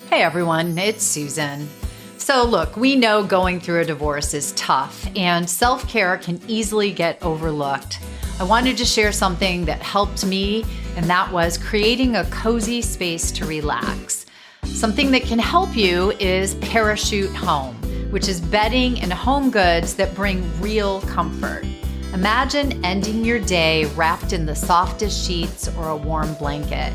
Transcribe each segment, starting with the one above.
Hey everyone, it's Susan. So look, we know going through a divorce is tough and self-care can easily get overlooked. I wanted to share something that helped me, and that was creating a cozy space to relax. Something that can help you is Parachute Home, which is bedding and home goods that bring real comfort. Imagine ending your day wrapped in the softest sheets or a warm blanket.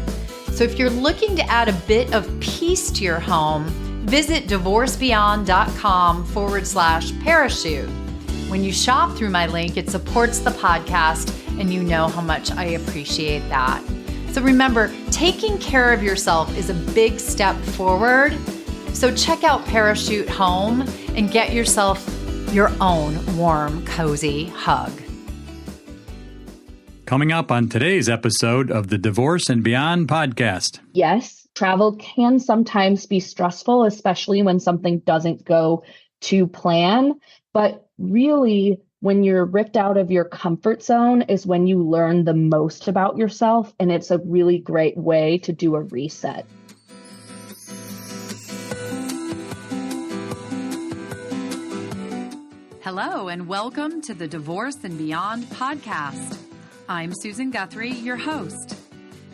So if you're looking to add a bit of peace to your home, visit divorcebeyond.com/parachute. When you shop through my link, it supports the podcast, and you know how much I appreciate that. So remember, taking care of yourself is a big step forward. So check out Parachute Home and get yourself your own warm, cozy hug. Coming up on today's episode of the Divorce and Beyond podcast. Yes, travel can sometimes be stressful, especially when something doesn't go to plan. But really, when you're ripped out of your comfort zone is when you learn the most about yourself. And it's a really great way to do a reset. Hello, and welcome to the Divorce and Beyond podcast. I'm Susan Guthrie, your host.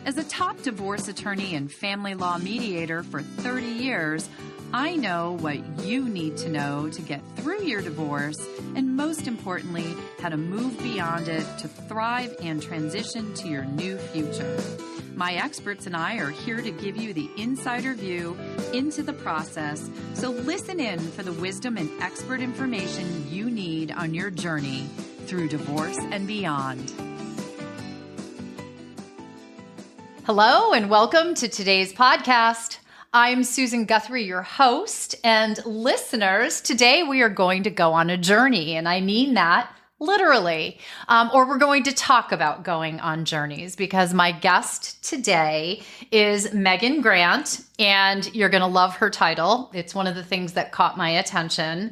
As a top divorce attorney and family law mediator for 30 years, I know what you need to know to get through your divorce, and most importantly, how to move beyond it to thrive and transition to your new future. My experts and I are here to give you the insider view into the process, so listen in for the wisdom and expert information you need on your journey through divorce and beyond. Hello, and welcome to today's podcast. I'm Susan Guthrie, your host, and listeners, today we are going to go on a journey, and I mean that literally, or we're going to talk about going on journeys because my guest today is Megan Grant, and you're going to love her title. It's one of the things that caught my attention.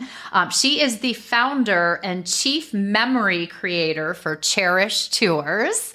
She is the founder and chief memory creator for Cherish Tours.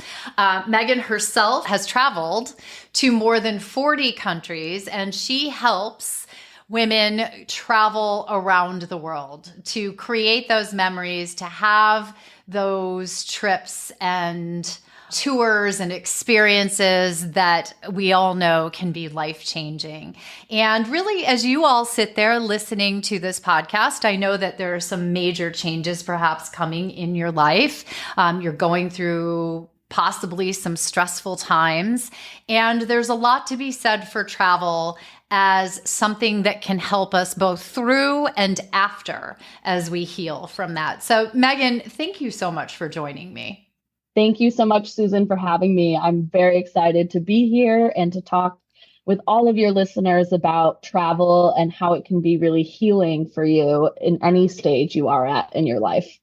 Megan herself has traveled to more than 40 countries, and she helps women travel around the world to create those memories, to have those trips and tours and experiences that we all know can be life-changing. And really, as you all sit there listening to this podcast, I know that there are some major changes perhaps coming in your life. You're going through possibly some stressful times, and there's a lot to be said for travel as something that can help us both through and after as we heal from that. So Megan, thank you so much for joining me. Thank you so much, Susan, for having me. I'm very excited to be here and to talk with all of your listeners about travel and how it can be really healing for you in any stage you are at in your life.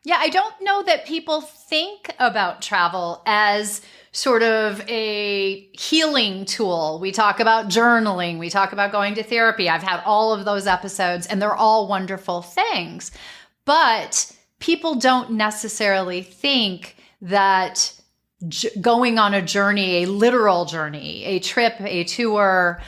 Yeah, I don't know that people think about travel as sort of a healing tool. We talk about journaling, we talk about going to therapy. I've had all of those episodes, and they're all wonderful things. But people don't necessarily think that going on a journey, a literal journey, a trip, a tour,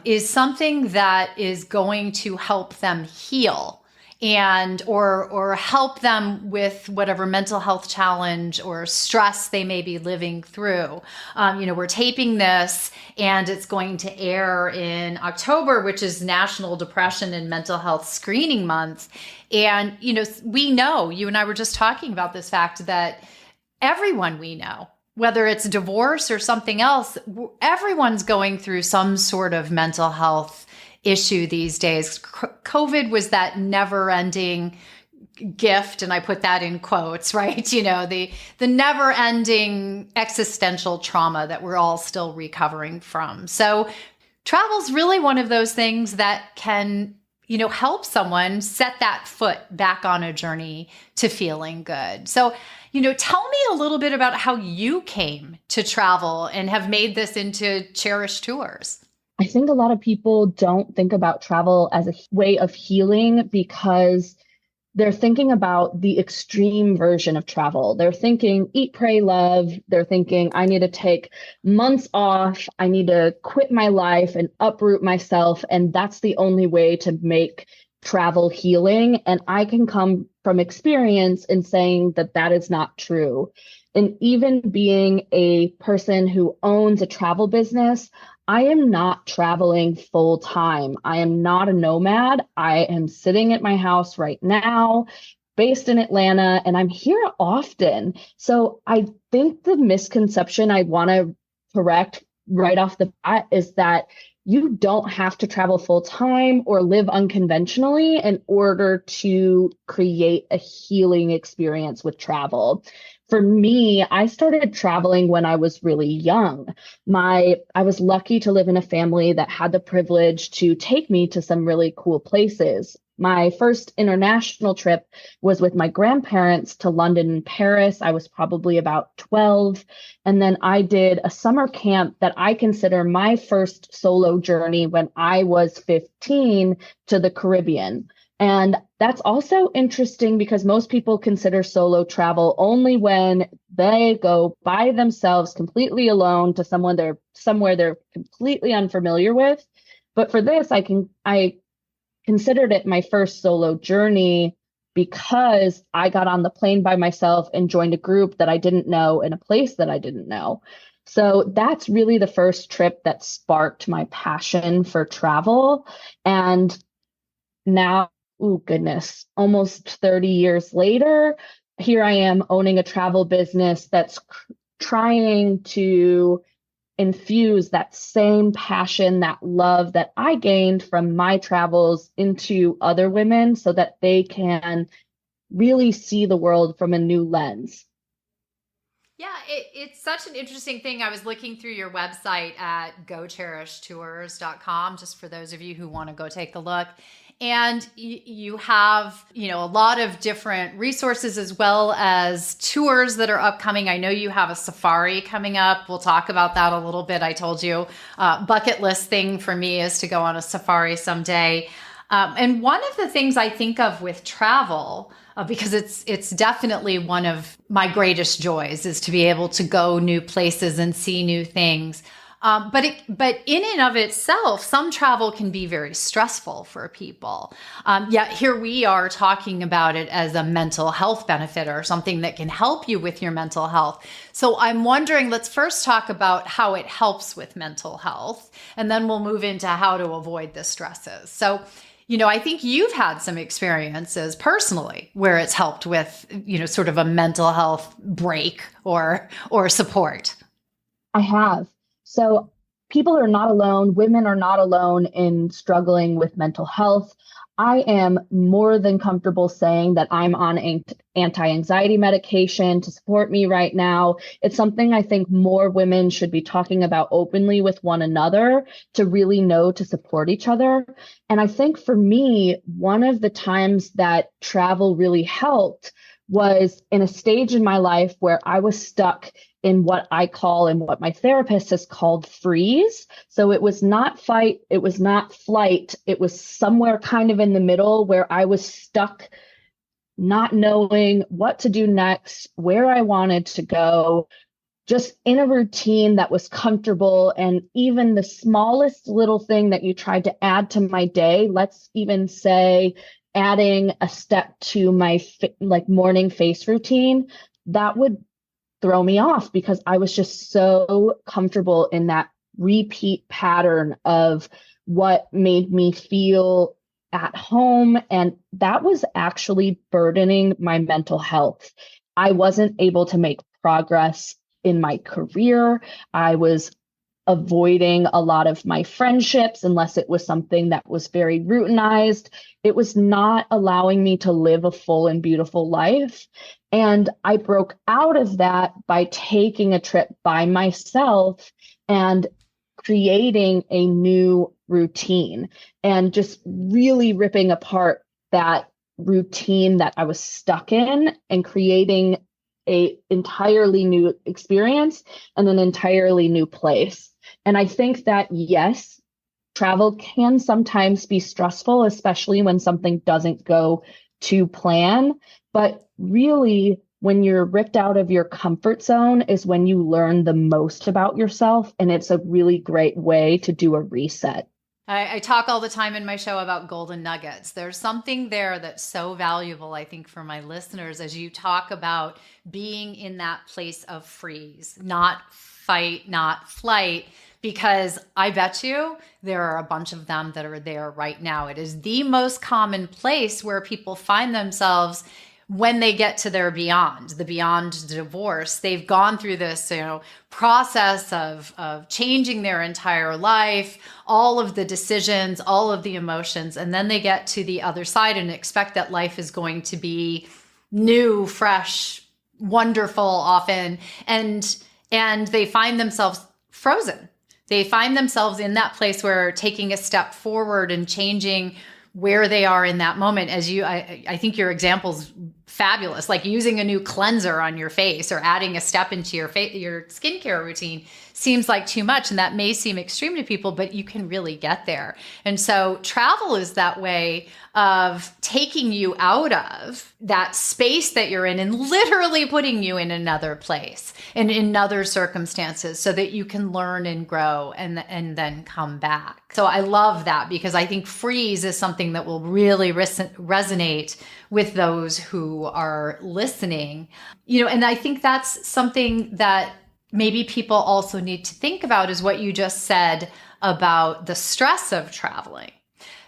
is something that is going to help them heal and or help them with whatever mental health challenge or stress they may be living through. We're taping this, and it's going to air in October, which is National Depression and Mental Health Screening Month. And, we know, you and I were just talking about this fact that everyone we know, whether it's divorce or something else, everyone's going through some sort of mental health issue these days. COVID was that never-ending gift, and I put that in quotes, right? The never-ending existential trauma that we're all still recovering from. So travel's really one of those things that can, help someone set that foot back on a journey to feeling good. So, tell me a little bit about how you came to travel and have made this into Cherish Tours. I think a lot of people don't think about travel as a way of healing because they're thinking about the extreme version of travel. They're thinking eat, pray, love. They're thinking I need to take months off. I need to quit my life and uproot myself. And that's the only way to make travel healing. And I can come from experience in saying that that is not true. And even being a person who owns a travel business, I am not traveling full time. I am not a nomad. I am sitting at my house right now, based in Atlanta, and I'm here often. So I think the misconception I want to correct right off the bat is that you don't have to travel full time or live unconventionally in order to create a healing experience with travel. For me, I started traveling when I was really young. I was lucky to live in a family that had the privilege to take me to some really cool places. My first international trip was with my grandparents to London and Paris. I was probably about 12. And then I did a summer camp that I consider my first solo journey when I was 15 to the Caribbean. And that's also interesting because most people consider solo travel only when they go by themselves completely alone to somewhere they're completely unfamiliar with. But for this, I considered it my first solo journey because I got on the plane by myself and joined a group that I didn't know in a place that I didn't know. So that's really the first trip that sparked my passion for travel. And now, oh goodness, almost 30 years later, here I am owning a travel business that's trying to infuse that same passion, that love that I gained from my travels into other women so that they can really see the world from a new lens. Yeah, it's such an interesting thing. I was looking through your website at gocherishtours.com, just for those of you who want to go take a look. And you have, a lot of different resources as well as tours that are upcoming. I know you have a safari coming up. We'll talk about that a little bit. I told you, bucket list thing for me is to go on a safari someday. And one of the things I think of with travel, because it's definitely one of my greatest joys, is to be able to go new places and see new things. But in and of itself, some travel can be very stressful for people. Yet here we are talking about it as a mental health benefit or something that can help you with your mental health. So I'm wondering, let's first talk about how it helps with mental health, and then we'll move into how to avoid the stresses. So, I think you've had some experiences personally where it's helped with, sort of a mental health break or support. I have. So people are not alone. Women are not alone in struggling with mental health. I am more than comfortable saying that I'm on anti-anxiety medication to support me right now. It's something I think more women should be talking about openly with one another to really know to support each other. And I think for me, one of the times that travel really helped was in a stage in my life where I was stuck in what I call and what my therapist has called freeze. So it was not fight, it was not flight, it was somewhere kind of in the middle where I was stuck, not knowing what to do next, where I wanted to go, just in a routine that was comfortable. And even the smallest little thing that you tried to add to my day, let's even say adding a step to my morning face routine, that would throw me off because I was just so comfortable in that repeat pattern of what made me feel at home. And that was actually burdening my mental health. I wasn't able to make progress in my career. I was avoiding a lot of my friendships unless it was something that was very routinized. It was not allowing me to live a full and beautiful life. And I broke out of that by taking a trip by myself and creating a new routine and just really ripping apart that routine that I was stuck in and creating a entirely new experience and an entirely new place. And I think that, yes, travel can sometimes be stressful, especially when something doesn't go to plan. But really, when you're ripped out of your comfort zone is when you learn the most about yourself. And it's a really great way to do a reset. I talk all the time in my show about golden nuggets. There's something there that's so valuable, I think, for my listeners as you talk about being in that place of freeze, not fight, not flight, because I bet you there are a bunch of them that are there right now. It is the most common place where people find themselves when they get to their beyond, the beyond divorce. They've gone through this, process of changing their entire life, all of the decisions, all of the emotions, and then they get to the other side and expect that life is going to be new, fresh, wonderful often, and they find themselves frozen. They find themselves in that place where taking a step forward and changing where they are in that moment. I think your example's fabulous, like using a new cleanser on your face or adding a step into your skincare routine seems like too much. And that may seem extreme to people, but you can really get there. And so travel is that way of taking you out of that space that you're in and literally putting you in another place and in other circumstances so that you can learn and grow and then come back. So I love that because I think freeze is something that will really resonate with those who are listening. And I think that's something that maybe people also need to think about is what you just said about the stress of traveling.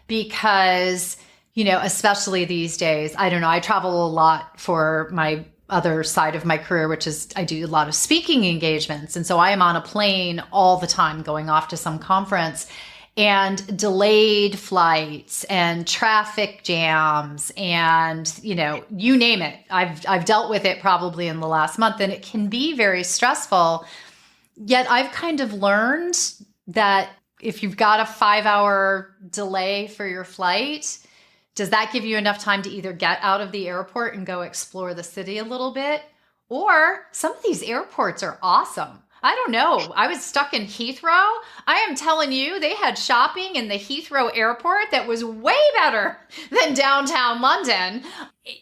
Because, especially these days, I don't know, I travel a lot for my other side of my career, which is I do a lot of speaking engagements. And so I am on a plane all the time going off to some conference, and delayed flights and traffic jams and, you name it. I've dealt with it probably in the last month, and it can be very stressful. Yet I've kind of learned that if you've got a 5-hour delay for your flight, does that give you enough time to either get out of the airport and go explore the city a little bit? Or some of these airports are awesome. I don't know. I was stuck in Heathrow. I am telling you, they had shopping in the Heathrow airport that was way better than downtown London.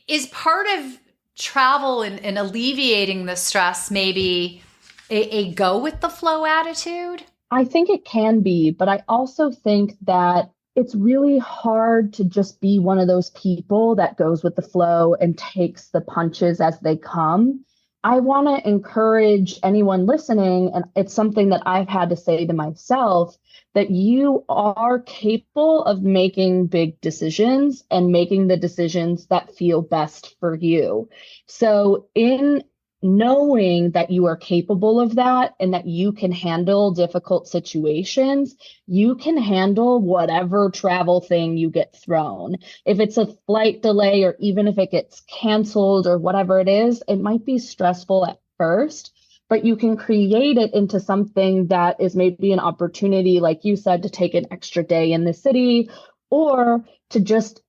Is part of travel and alleviating the stress maybe a go with the flow attitude? I think it can be, but I also think that it's really hard to just be one of those people that goes with the flow and takes the punches as they come. I want to encourage anyone listening, and it's something that I've had to say to myself, that you are capable of making big decisions and making the decisions that feel best for you. So in knowing that you are capable of that and that you can handle difficult situations, you can handle whatever travel thing you get thrown. If it's a flight delay or even if it gets canceled or whatever it is, it might be stressful at first, but you can create it into something that is maybe an opportunity, like you said, to take an extra day in the city or to just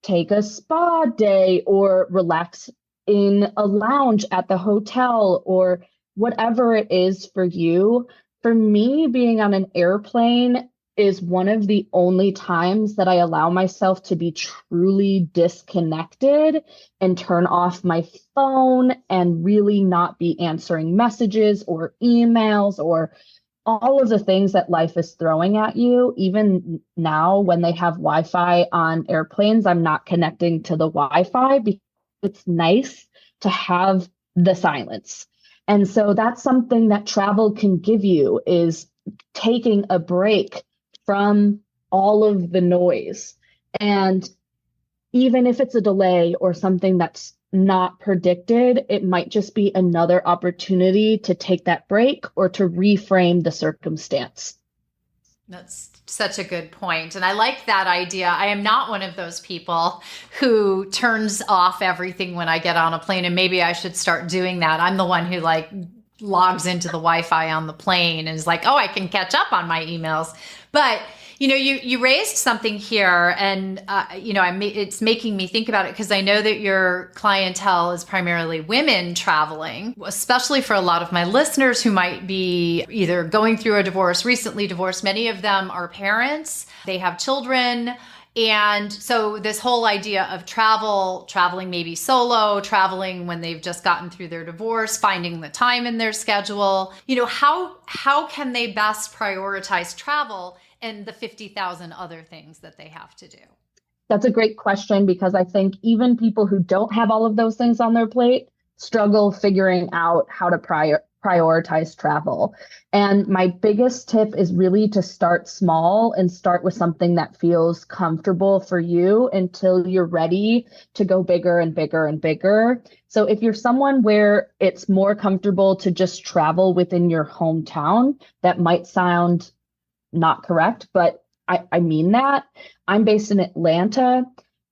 take a spa day or relax in a lounge at the hotel or whatever it is for you. For me, being on an airplane is one of the only times that I allow myself to be truly disconnected and turn off my phone and really not be answering messages or emails or all of the things that life is throwing at you. Even now, when they have Wi-Fi on airplanes, I'm not connecting to the Wi-Fi because it's nice to have the silence. And so that's something that travel can give you, is taking a break from all of the noise. And even if it's a delay or something that's not predicted, it might just be another opportunity to take that break or to reframe the circumstance. That's such a good point. And I like that idea. I am not one of those people who turns off everything when I get on a plane, and maybe I should start doing that. I'm the one who logs into the Wi-Fi on the plane and is like, oh, I can catch up on my emails. But you raised something here, and it's making me think about it because I know that your clientele is primarily women traveling, especially for a lot of my listeners who might be either going through a divorce, recently divorced. Many of them are parents, they have children, And so this whole idea of traveling maybe solo, traveling when they've just gotten through their divorce, finding the time in their schedule, how can they best prioritize travel and the 50,000 other things that they have to do? That's a great question, because I think even people who don't have all of those things on their plate struggle figuring out how to prioritize travel. And my biggest tip is really to start small and start with something that feels comfortable for you until you're ready to go bigger and bigger and bigger. So if you're someone where it's more comfortable to just travel within your hometown, that might sound not correct, but I mean that. I'm based in Atlanta.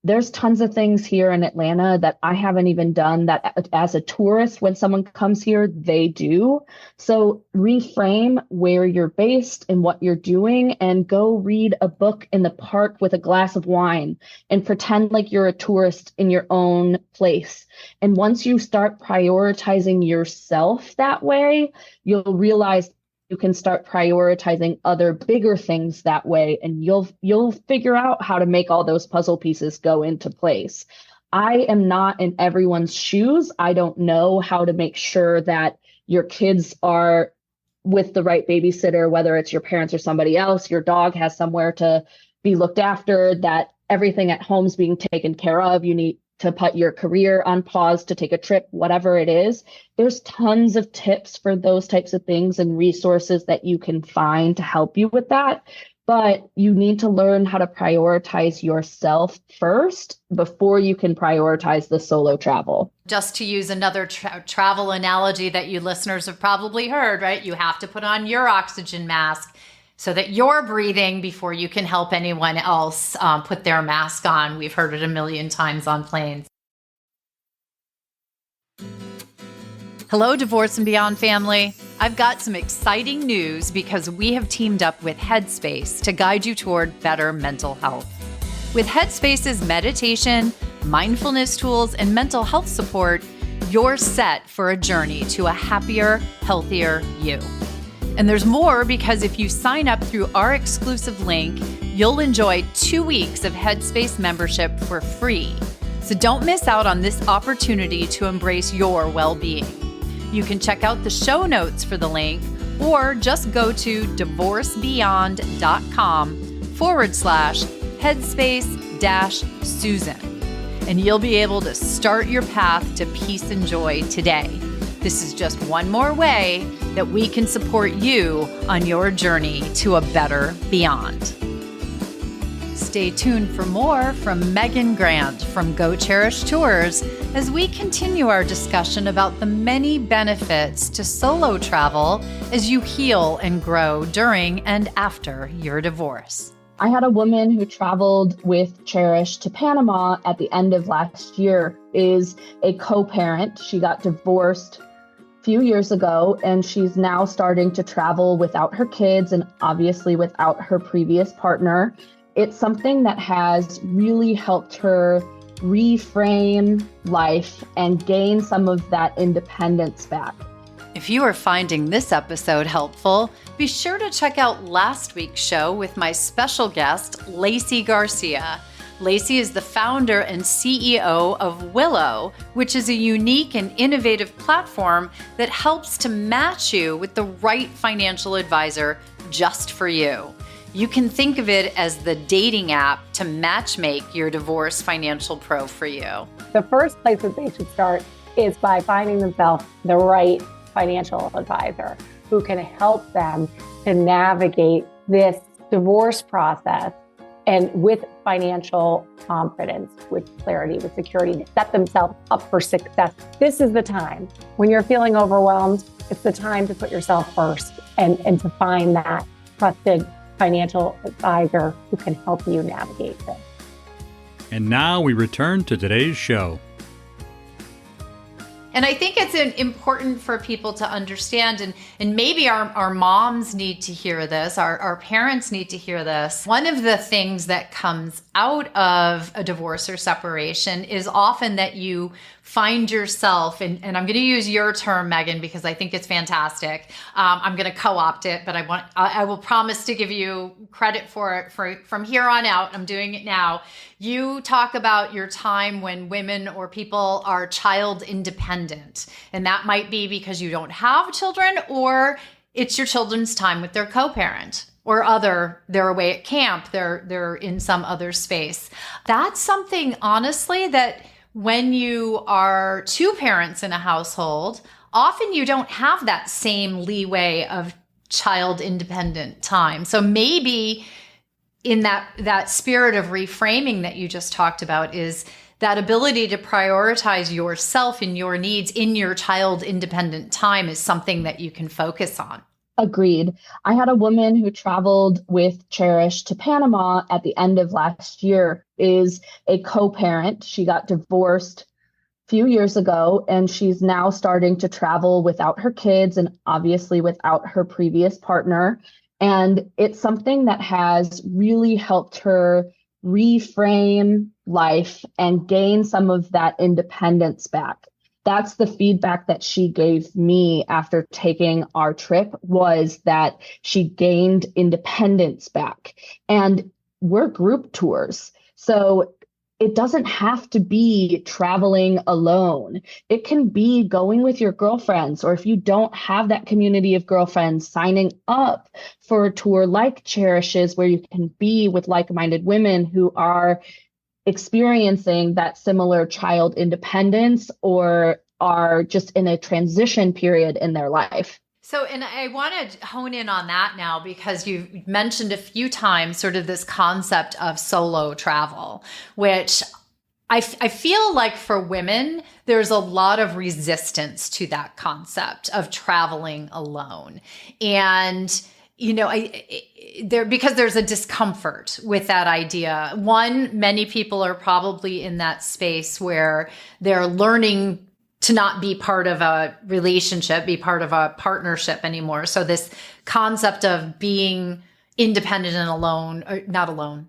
There's tons of things here in Atlanta that I haven't even done that as a tourist, when someone comes here, they do. So reframe where you're based and what you're doing, and go read a book in the park with a glass of wine and pretend like you're a tourist in your own place. And once you start prioritizing yourself that way, you'll realize you can start prioritizing other bigger things that way, and you'll figure out how to make all those puzzle pieces go into place. I am not in everyone's shoes. I don't know how to make sure that your kids are with the right babysitter, whether it's your parents or somebody else, your dog has somewhere to be looked after, that everything at home's being taken care of. You need to put your career on pause to take a trip, whatever it is. There's tons of tips for those types of things and resources that you can find to help you with that. But you need to learn how to prioritize yourself first before you can prioritize the solo travel. Just to use another travel analogy that you listeners have probably heard, right? You have to put on your oxygen mask so that you're breathing before you can help anyone else put their mask on. We've heard it a million times on planes. Hello, Divorce and Beyond family. I've got some exciting news because we have teamed up with Headspace to guide you toward better mental health. With Headspace's meditation, mindfulness tools, and mental health support, you're set for a journey to a happier, healthier you. And there's more, because if you sign up through our exclusive link, you'll enjoy 2 weeks of Headspace membership for free. So don't miss out on this opportunity to embrace your well-being. You can check out the show notes for the link, or just go to divorcebeyond.com/headspace-Susan, and you'll be able to start your path to peace and joy today. This is just one more way that we can support you on your journey to a better beyond. Stay tuned for more from Megan Grant from Go Cherish Tours as we continue our discussion about the many benefits to solo travel as you heal and grow during and after your divorce. I had a woman who traveled with Cherish to Panama at the end of last year, is a co-parent. She got divorced few years ago, and she's now starting to travel without her kids and obviously without her previous partner. It's something that has really helped her reframe life and gain some of that independence back. If you are finding this episode helpful, be sure to check out last week's show with my special guest, Lacey Garcia. Lacey is the founder and CEO of Willow, which is a unique and innovative platform that helps to match you with the right financial advisor just for you. You can think of it as the dating app to matchmake your divorce financial pro for you. The first place that they should start is by finding themselves the right financial advisor who can help them to navigate this divorce process, and with financial confidence, with clarity, with security, to set themselves up for success. This is the time when you're feeling overwhelmed. It's the time to put yourself first and to find that trusted financial advisor who can help you navigate this. And now we return to today's show. And I think it's important for people to understand, and maybe our moms need to hear this, our parents need to hear this. One of the things that comes out of a divorce or separation is often that you find yourself, and I'm going to use your term, Megan, because I think it's fantastic. I'm going to co-opt it, but I will promise to give you credit for it from here on out. I'm doing it now. You talk about your time when women or people are child independent, and that might be because you don't have children, or it's your children's time with their co-parent, or they're away at camp, they're in some other space. That's something, honestly, that when you are two parents in a household, often you don't have that same leeway of child independent time. So maybe in that spirit of reframing that you just talked about is that ability to prioritize yourself and your needs in your child independent time is something that you can focus on. Agreed. I had a woman who traveled with Cherish to Panama at the end of last year, is a co-parent. She got divorced a few years ago, and she's now starting to travel without her kids and obviously without her previous partner. And it's something that has really helped her reframe life and gain some of that independence back. That's the feedback that she gave me after taking our trip, was that she gained independence back. And we're group tours, so it doesn't have to be traveling alone. It can be going with your girlfriends, or if you don't have that community of girlfriends, signing up for a tour like Cherish's, where you can be with like-minded women who are experiencing that similar child independence or are just in a transition period in their life. So, and I want to hone in on that now, because you've mentioned a few times sort of this concept of solo travel, which I feel like for women, there's a lot of resistance to that concept of traveling alone. And because there's a discomfort with that idea. One, many people are probably in that space where they're learning to not be part of a relationship, be part of a partnership anymore. So this concept of being independent and alone, or not alone,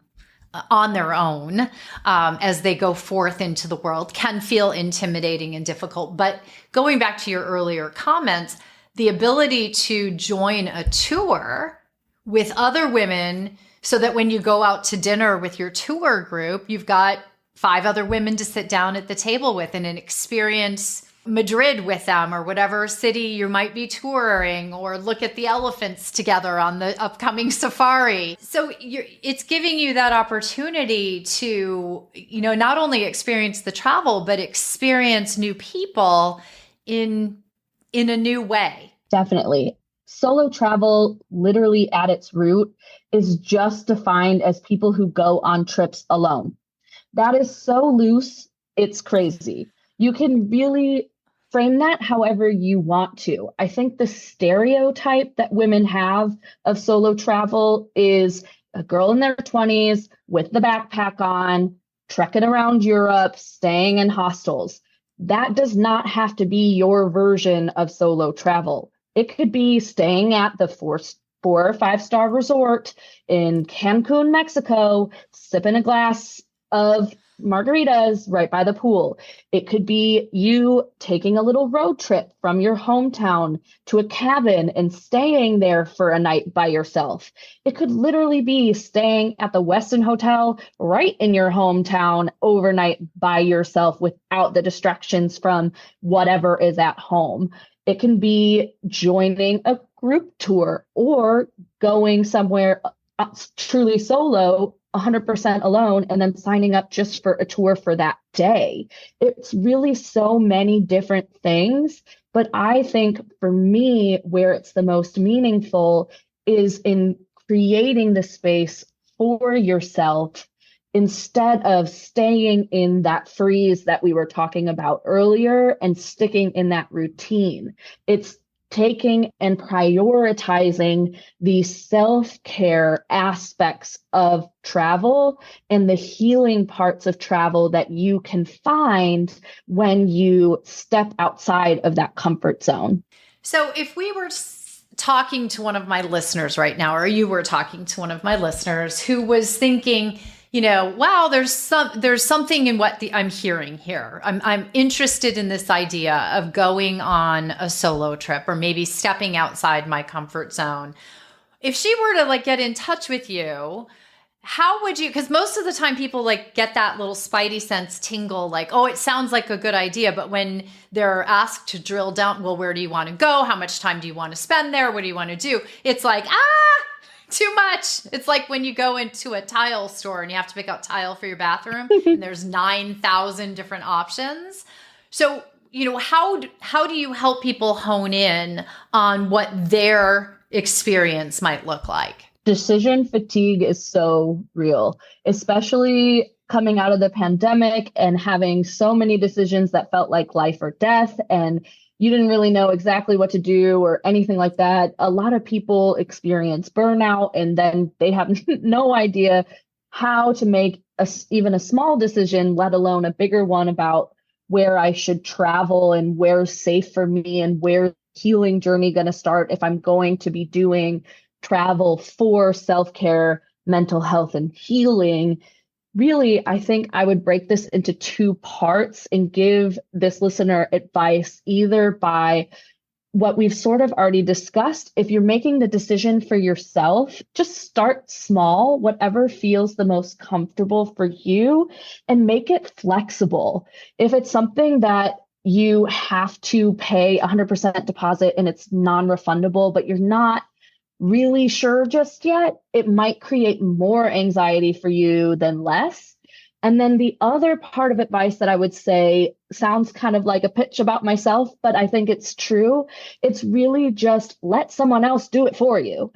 on their own, as they go forth into the world, can feel intimidating and difficult. But going back to your earlier comments, the ability to join a tour with other women, so that when you go out to dinner with your tour group, you've got 5 other women to sit down at the table with and experience Madrid with them, or whatever city you might be touring, or look at the elephants together on the upcoming safari. So it's giving you that opportunity to, not only experience the travel, but experience new people in a new way. Definitely. Solo travel, literally at its root, is just defined as people who go on trips alone. That is so loose, it's crazy. You can really frame that however you want to. I think the stereotype that women have of solo travel is a girl in their 20s with the backpack on, trekking around Europe, staying in hostels. That does not have to be your version of solo travel. It could be staying at the 4 or 5-star resort in Cancun, Mexico, sipping a glass of margaritas right by the pool. It could be you taking a little road trip from your hometown to a cabin and staying there for a night by yourself. It could literally be staying at the Westin Hotel right in your hometown overnight by yourself without the distractions from whatever is at home. It can be joining a group tour or going somewhere truly solo, 100% alone, and then signing up just for a tour for that day. It's really so many different things. But I think for me, where it's the most meaningful is in creating the space for yourself instead of staying in that freeze that we were talking about earlier and sticking in that routine. It's taking and prioritizing the self-care aspects of travel and the healing parts of travel that you can find when you step outside of that comfort zone. So if we were talking to one of my listeners right now, or you were talking to one of my listeners who was thinking, wow, there's something in what I'm hearing here. I'm interested in this idea of going on a solo trip or maybe stepping outside my comfort zone. If she were to get in touch with you, how would you, because most of the time people get that little spidey sense tingle, oh, it sounds like a good idea. But when they're asked to drill down, well, where do you want to go? How much time do you want to spend there? What do you want to do? It's too much. It's like when you go into a tile store and you have to pick out tile for your bathroom and there's 9,000 different options. So, how do you help people hone in on what their experience might look like? Decision fatigue is so real, especially coming out of the pandemic and having so many decisions that felt like life or death, and you didn't really know exactly what to do or anything like that. A lot of people experience burnout, and then they have no idea how to make even a small decision, let alone a bigger one about where I should travel and where's safe for me and where's healing journey going to start if I'm going to be doing travel for self-care, mental health, and healing. Really, I think I would break this into two parts and give this listener advice either by what we've sort of already discussed. If you're making the decision for yourself, just start small, whatever feels the most comfortable for you, and make it flexible. If it's something that you have to pay 100% deposit and it's non-refundable, but you're not really sure just yet, it might create more anxiety for you than less. And then the other part of advice that I would say sounds kind of like a pitch about myself, but I think it's true. It's really just let someone else do it for you.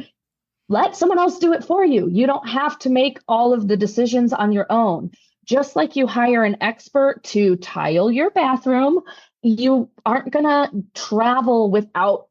Let someone else do it for you. You don't have to make all of the decisions on your own. Just like you hire an expert to tile your bathroom, you aren't going to travel without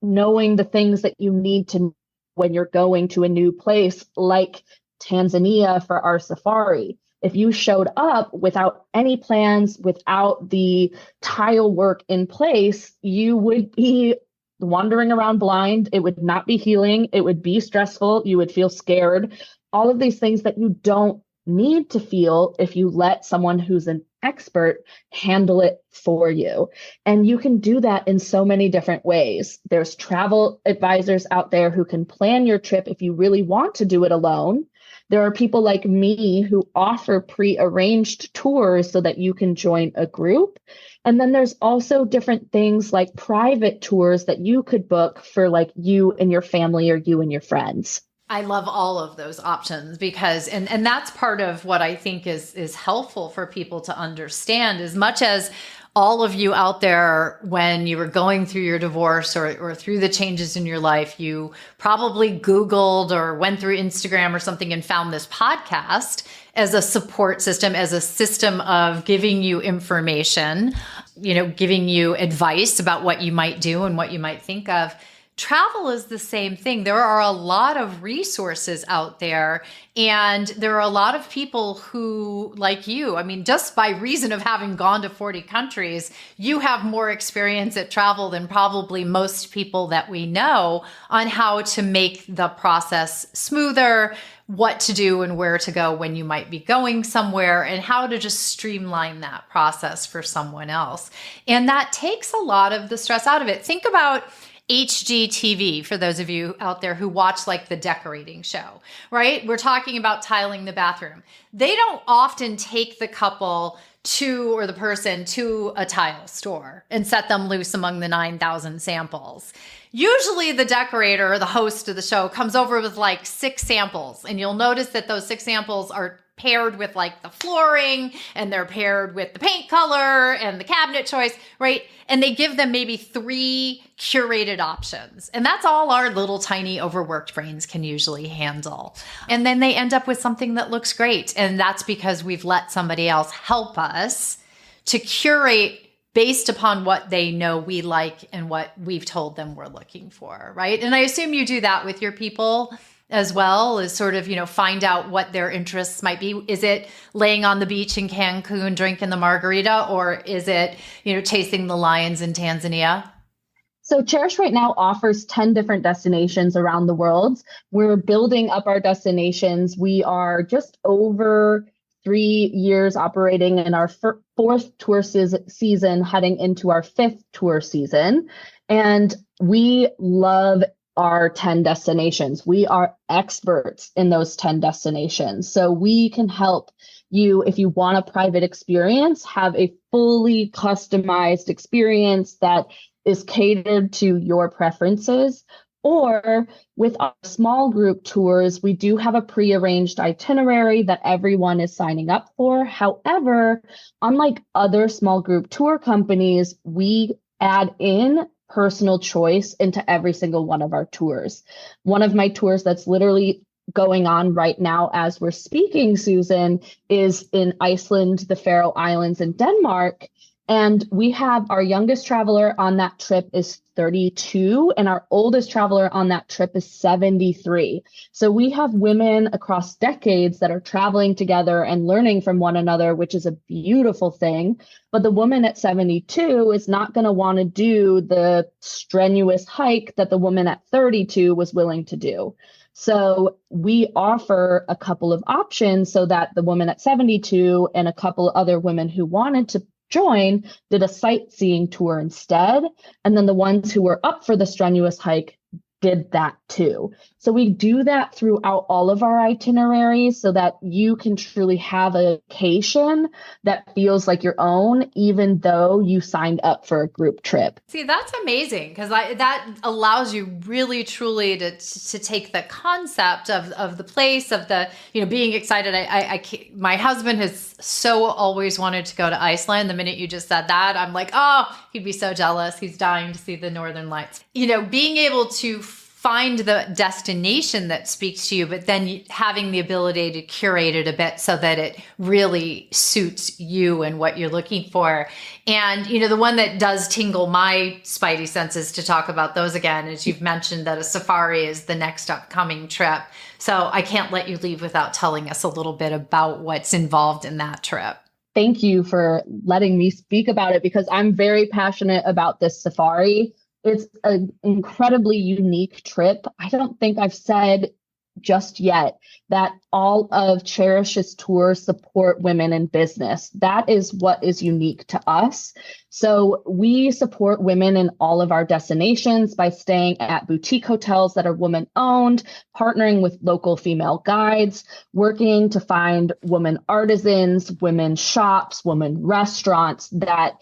knowing the things that you need to when you're going to a new place, like Tanzania for our safari. If you showed up without any plans, without the tile work in place, you would be wandering around blind. It would not be healing. It would be stressful. You would feel scared. All of these things that you don't need to feel if you let someone who's an expert handle it for you. And you can do that in so many different ways. There's travel advisors out there who can plan your trip if you really want to do it alone. There are people like me who offer pre-arranged tours so that you can join a group. And then there's also different things like private tours that you could book for you and your family or you and your friends. I love all of those options because, and that's part of what I think is helpful for people to understand. As much as all of you out there, when you were going through your divorce or through the changes in your life, you probably Googled or went through Instagram or something and found this podcast as a support system, as a system of giving you information, giving you advice about what you might do and what you might think of. Travel is the same thing. There are a lot of resources out there, and there are a lot of people who, like you, just by reason of having gone to 40 countries, you have more experience at travel than probably most people that we know on how to make the process smoother, what to do and where to go when you might be going somewhere, and how to just streamline that process for someone else. And that takes a lot of the stress out of it. Think about HGTV, for those of you out there who watch the decorating show, right? We're talking about tiling the bathroom. They don't often take the couple or the person to a tile store and set them loose among the 9,000 samples. Usually the decorator or the host of the show comes over with 6 samples, and you'll notice that those 6 samples are paired with the flooring, and they're paired with the paint color and the cabinet choice, right? And they give them maybe 3 curated options. And that's all our little tiny overworked brains can usually handle. And then they end up with something that looks great. And that's because we've let somebody else help us to curate based upon what they know we like and what we've told them we're looking for, right? And I assume you do that with your people as well, as sort of, find out what their interests might be. Is it laying on the beach in Cancun, drinking the margarita, or is it, chasing the lions in Tanzania? So Cherish right now offers 10 different destinations around the world. We're building up our destinations. We are just over 3 years operating in our fourth tour season, heading into our fifth tour season. And we love our 10 destinations. We are experts in those 10 destinations. So we can help you, if you want a private experience, have a fully customized experience that is catered to your preferences. Or with our small group tours, we do have a prearranged itinerary that everyone is signing up for. However, unlike other small group tour companies, we add in personal choice into every single one of our tours. One of my tours that's literally going on right now as we're speaking, Susan, is in Iceland, the Faroe Islands, and Denmark. And we have our youngest traveler on that trip is 32, and our oldest traveler on that trip is 73. So we have women across decades that are traveling together and learning from one another, which is a beautiful thing. But the woman at 72 is not going to want to do the strenuous hike that the woman at 32 was willing to do. So we offer a couple of options so that the woman at 72 and a couple other women who wanted to join did a sightseeing tour instead. And then the ones who were up for the strenuous hike did that too. So we do that throughout all of our itineraries so that you can truly have a vacation that feels like your own, even though you signed up for a group trip. See, that's amazing, because that allows you really truly to take the concept of the place, of the, being excited. My husband has so always wanted to go to Iceland. The minute you just said that, I'm like, oh, he'd be so jealous. He's dying to see the Northern Lights. Being able to find the destination that speaks to you, but then having the ability to curate it a bit so that it really suits you and what you're looking for. And, the one that does tingle my spidey senses to talk about those again, is you've mentioned that a safari is the next upcoming trip. So I can't let you leave without telling us a little bit about what's involved in that trip. Thank you for letting me speak about it, because I'm very passionate about this safari. It's an incredibly unique trip. I don't think I've said just yet that all of Cherish's tours support women in business. That is what is unique to us. So we support women in all of our destinations by staying at boutique hotels that are woman-owned, partnering with local female guides, working to find women artisans, women shops, women restaurants. That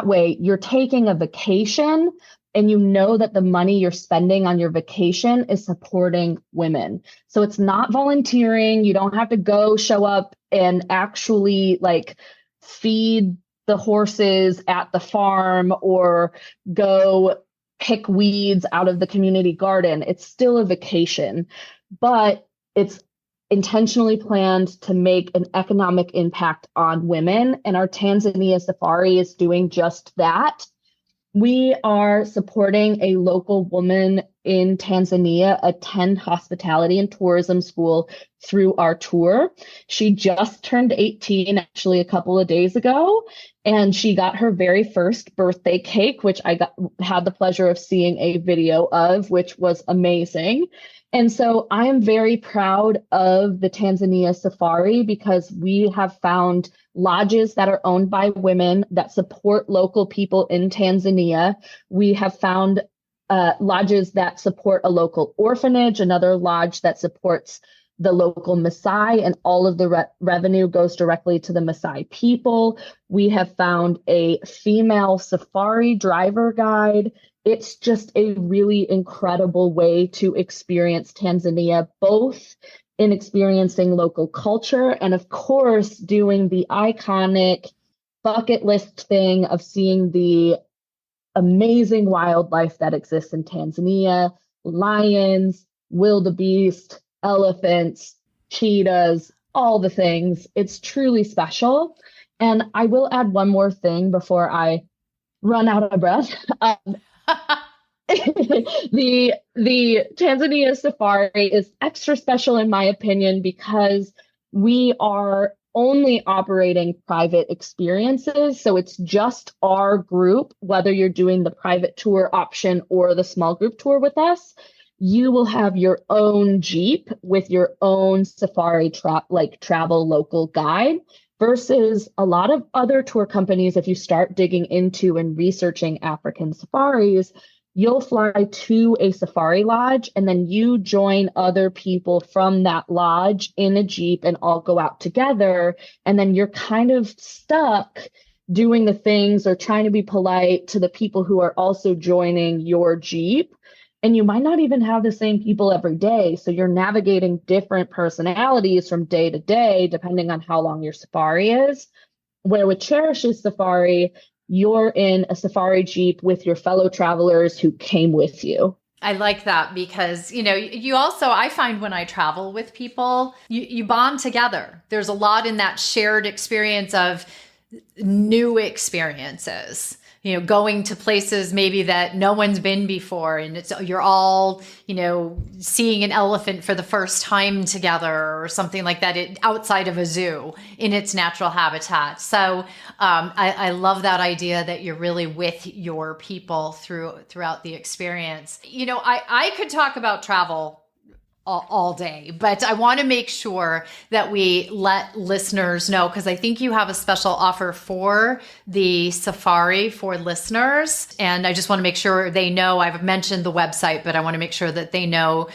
way you're taking a vacation and you know that the money you're spending on your vacation is supporting women. So it's not volunteering. You don't have to go show up and actually feed the horses at the farm or go pick weeds out of the community garden. It's still a vacation, but it's intentionally planned to make an economic impact on women. And our Tanzania safari is doing just that. We are supporting a local woman in Tanzania attend hospitality and tourism school through our tour. She just turned 18 actually a couple of days ago, and she got her very first birthday cake, which had the pleasure of seeing a video of, which was amazing. And so I am very proud of the Tanzania safari because we have found lodges that are owned by women that support local people in Tanzania. We have found lodges that support a local orphanage, another lodge that supports the local Maasai, and all of the revenue goes directly to the Maasai people. We have found a female safari driver guide. It's just a really incredible way to experience Tanzania, both in experiencing local culture and, of course, doing the iconic bucket list thing of seeing the amazing wildlife that exists in Tanzania: lions, wildebeest, elephants, cheetahs, all the things. It's truly special. And I will add one more thing before I run out of breath. The Tanzania safari is extra special in my opinion because we are only operating private experiences. So it's just our group, whether you're doing the private tour option or the small group tour with us, you will have your own Jeep with your own safari travel local guide. Versus a lot of other tour companies, if you start digging into and researching African safaris, you'll fly to a safari lodge and then you join other people from that lodge in a Jeep and all go out together. And then you're kind of stuck doing the things or trying to be polite to the people who are also joining your Jeep. And you might not even have the same people every day. So you're navigating different personalities from day to day, depending on how long your safari is. Where with Cherish's safari, you're in a safari Jeep with your fellow travelers who came with you. I like that because, you also, I find when I travel with people, you bond together. There's a lot in that shared experience of new experiences, going to places maybe that no one's been before. And you're all, seeing an elephant for the first time together or something like that outside of a zoo in its natural habitat. So I love that idea that you're really with your people throughout the experience. I could talk about travel all day, but I want to make sure that we let listeners know, because I think you have a special offer for the safari for listeners. And I just want to make sure they know. I've mentioned the website, but I want to make sure that they know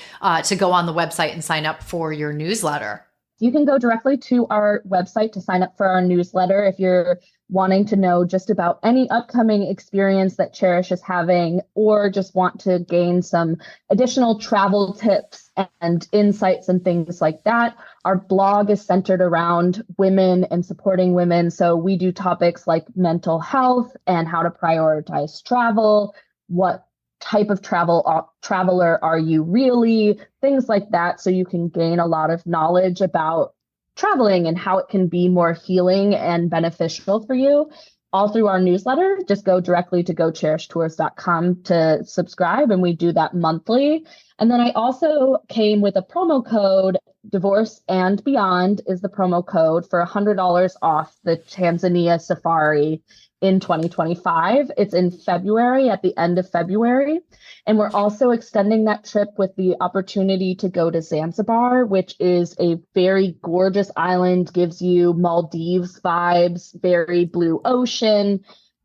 to go on the website and sign up for your newsletter. You can go directly to our website to sign up for our newsletter if you're wanting to know just about any upcoming experience that Cherish is having, or just want to gain some additional travel tips and insights and things like that. Our blog is centered around women and supporting women. So we do topics like mental health and how to prioritize travel, what type of traveler are you really, things like that. So you can gain a lot of knowledge about traveling and how it can be more healing and beneficial for you. All through our newsletter, just go directly to gocherishtours.com to subscribe, and we do that monthly. And then I also came with a promo code. Divorce and Beyond is the promo code for $100 off the Tanzania Safari in 2025. It's in February, at the end of February. And we're also extending that trip with the opportunity to go to Zanzibar, which is a very gorgeous island, gives you Maldives vibes, very blue ocean.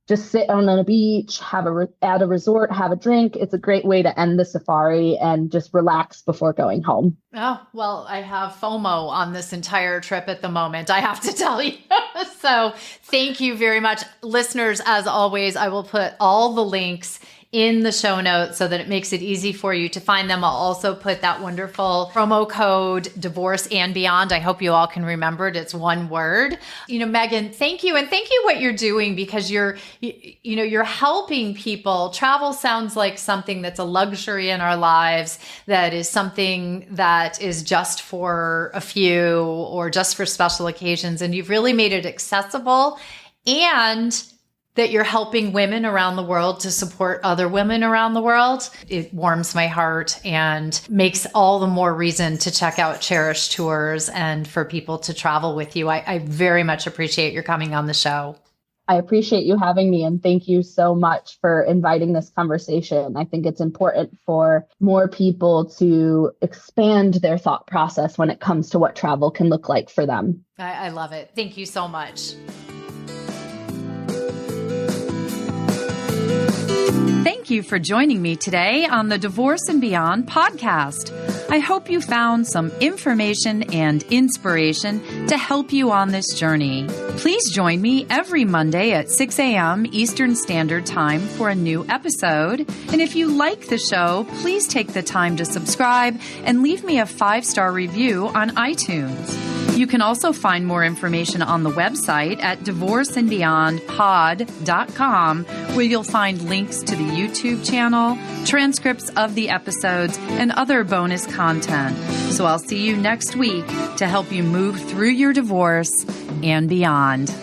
Just sit on a beach, at a resort, have a drink. It's a great way to end the safari and just relax before going home. Oh, well, I have FOMO on this entire trip at the moment, I have to tell you. So thank you very much. Listeners, as always, I will put all the links in the show notes so that it makes it easy for you to find them. I'll also put that wonderful promo code Divorce and Beyond. I hope you all can remember it. It's one word. Megan, thank you. And thank you what you're doing, because you're helping people. Travel sounds like something that's a luxury in our lives, that is something that is just for a few or just for special occasions. And you've really made it accessible, and that you're helping women around the world to support other women around the world. It warms my heart and makes all the more reason to check out Cherish Tours and for people to travel with you. I very much appreciate your coming on the show. I appreciate you having me, and thank you so much for inviting this conversation. I think it's important for more people to expand their thought process when it comes to what travel can look like for them. I love it. Thank you so much. Thank you for joining me today on the Divorce and Beyond podcast. I hope you found some information and inspiration to help you on this journey. Please join me every Monday at 6 a.m. Eastern Standard Time for a new episode. And if you like the show, please take the time to subscribe and leave me a 5-star review on iTunes. You can also find more information on the website at divorceandbeyondpod.com, where you'll find links to the YouTube channel, transcripts of the episodes, and other bonus content. So I'll see you next week to help you move through your divorce and beyond.